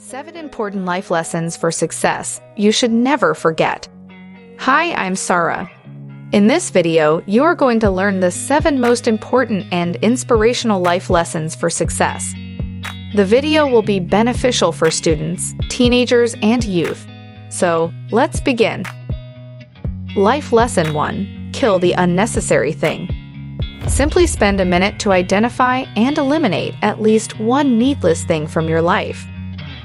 7 important life lessons for success you should never forget. Hi, I'm Sarah. In this video, you are going to learn the 7 most important and inspirational life lessons for success. The video will be beneficial for students, teenagers, and youth. So, let's begin. Life Lesson 1. Kill the unnecessary thing. Simply spend a minute to identify and eliminate at least one needless thing from your life.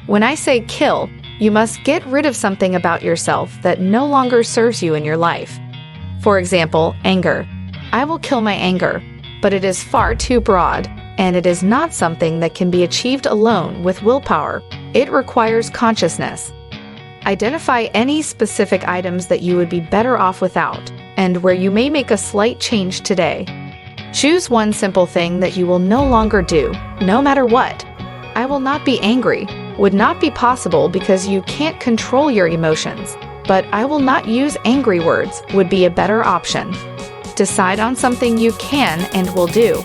When I say kill, you must get rid of something about yourself that no longer serves you in your life. For example, anger. I will kill my anger, but it is far too broad, and it is not something that can be achieved alone with willpower. It requires consciousness. Identify any specific items that you would be better off without, and where you may make a slight change today. Choose one simple thing that you will no longer do, no matter what. I will not be angry would not be possible because you can't control your emotions, but I will not use angry words would be a better option. Decide on something you can and will do.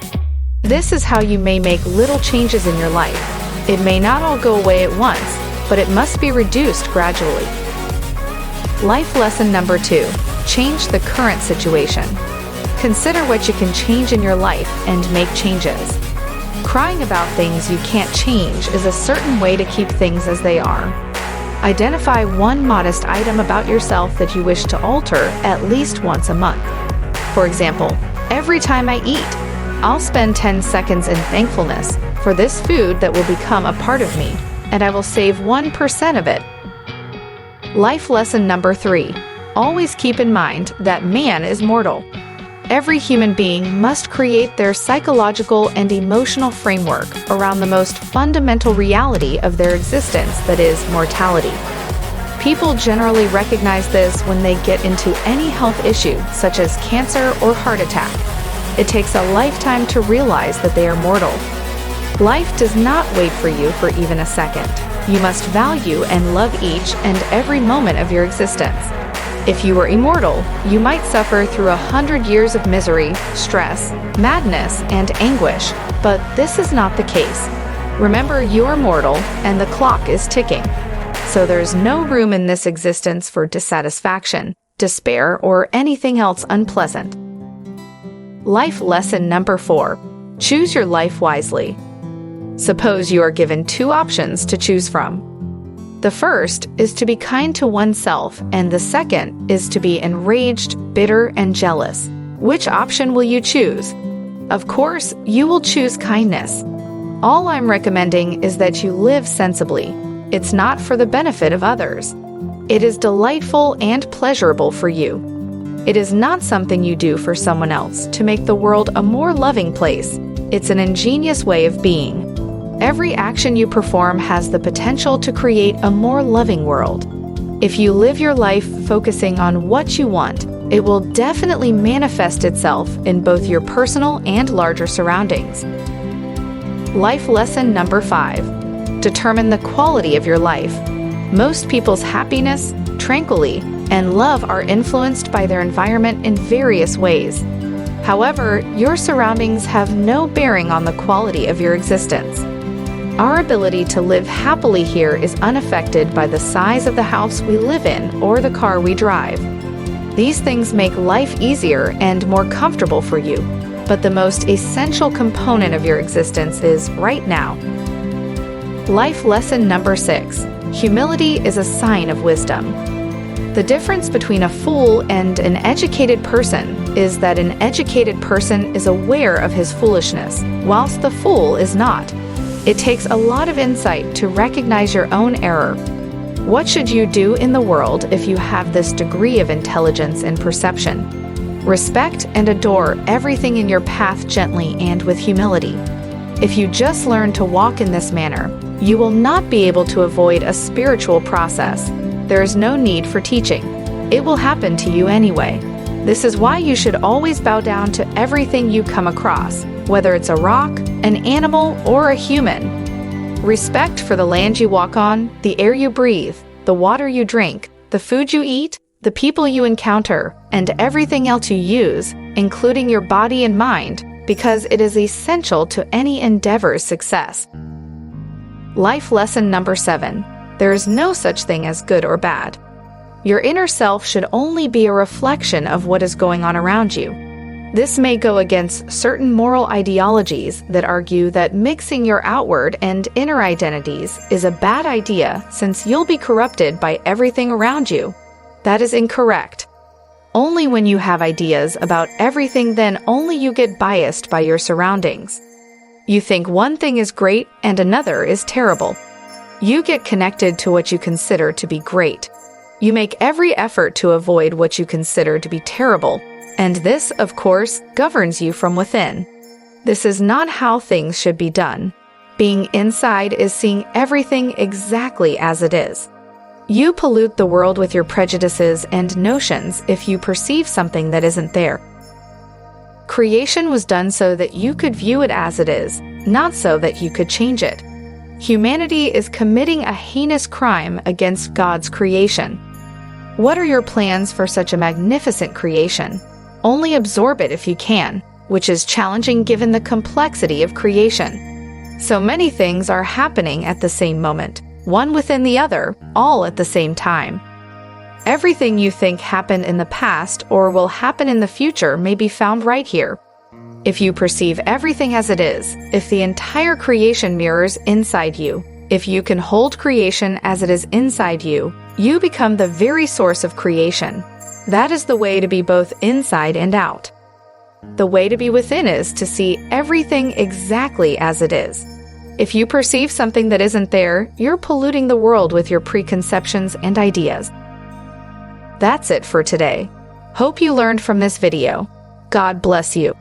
This is how you may make little changes in your life. It may not all go away at once, but it must be reduced gradually. Life lesson number 2. Change the current situation. Consider what you can change in your life and make changes. Crying about things you can't change is a certain way to keep things as they are. Identify one modest item about yourself that you wish to alter at least once a month. For example, every time I eat, I'll spend 10 seconds in thankfulness for this food that will become a part of me, and I will save 1% of it. Life lesson number 3. Always keep in mind that man is mortal. Every human being must create their psychological and emotional framework around the most fundamental reality of their existence, that is, mortality. People generally recognize this when they get into any health issue, such as cancer or heart attack. It takes a lifetime to realize that they are mortal. Life does not wait for you for even a second. You must value and love each and every moment of your existence. If you were immortal, you might suffer through 100 years of misery, stress, madness, and anguish, but this is not the case. Remember, you're mortal, and the clock is ticking. So there's no room in this existence for dissatisfaction, despair, or anything else unpleasant. Life lesson number 4. Choose your life wisely. Suppose you are given 2 options to choose from. The first is to be kind to oneself, and the second is to be enraged, bitter, and jealous. Which option will you choose? Of course, you will choose kindness. All I'm recommending is that you live sensibly. It's not for the benefit of others. It is delightful and pleasurable for you. It is not something you do for someone else to make the world a more loving place. It's an ingenious way of being. Every action you perform has the potential to create a more loving world. If you live your life focusing on what you want, it will definitely manifest itself in both your personal and larger surroundings. Life lesson number 5. Determine the quality of your life. Most people's happiness, tranquility, and love are influenced by their environment in various ways. However, your surroundings have no bearing on the quality of your existence. Our ability to live happily here is unaffected by the size of the house we live in or the car we drive. These things make life easier and more comfortable for you, but the most essential component of your existence is right now. Life lesson number 6. Humility is a sign of wisdom. The difference between a fool and an educated person is that an educated person is aware of his foolishness, whilst the fool is not. It takes a lot of insight to recognize your own error. What should you do in the world if you have this degree of intelligence and perception? Respect and adore everything in your path gently and with humility. If you just learn to walk in this manner, you will not be able to avoid a spiritual process. There is no need for teaching. It will happen to you anyway. This is why you should always bow down to everything you come across, whether it's a rock, an animal, or a human. Respect for the land you walk on, the air you breathe, the water you drink, the food you eat, the people you encounter, and everything else you use, including your body and mind, because it is essential to any endeavor's success. Life lesson number 7. There is no such thing as good or bad. Your inner self should only be a reflection of what is going on around you. This may go against certain moral ideologies that argue that mixing your outward and inner identities is a bad idea since you'll be corrupted by everything around you. That is incorrect. Only when you have ideas about everything, then only you get biased by your surroundings. You think one thing is great and another is terrible. You get connected to what you consider to be great. You make every effort to avoid what you consider to be terrible. And this, of course, governs you from within. This is not how things should be done. Being inside is seeing everything exactly as it is. You pollute the world with your prejudices and notions if you perceive something that isn't there. Creation was done so that you could view it as it is, not so that you could change it. Humanity is committing a heinous crime against God's creation. What are your plans for such a magnificent creation? Only absorb it if you can, which is challenging given the complexity of creation. So many things are happening at the same moment, one within the other, all at the same time. Everything you think happened in the past or will happen in the future may be found right here. If you perceive everything as it is, if the entire creation mirrors inside you, if you can hold creation as it is inside you, you become the very source of creation. That is the way to be both inside and out. The way to be within is to see everything exactly as it is. If you perceive something that isn't there, you're polluting the world with your preconceptions and ideas. That's it for today. Hope you learned from this video. God bless you.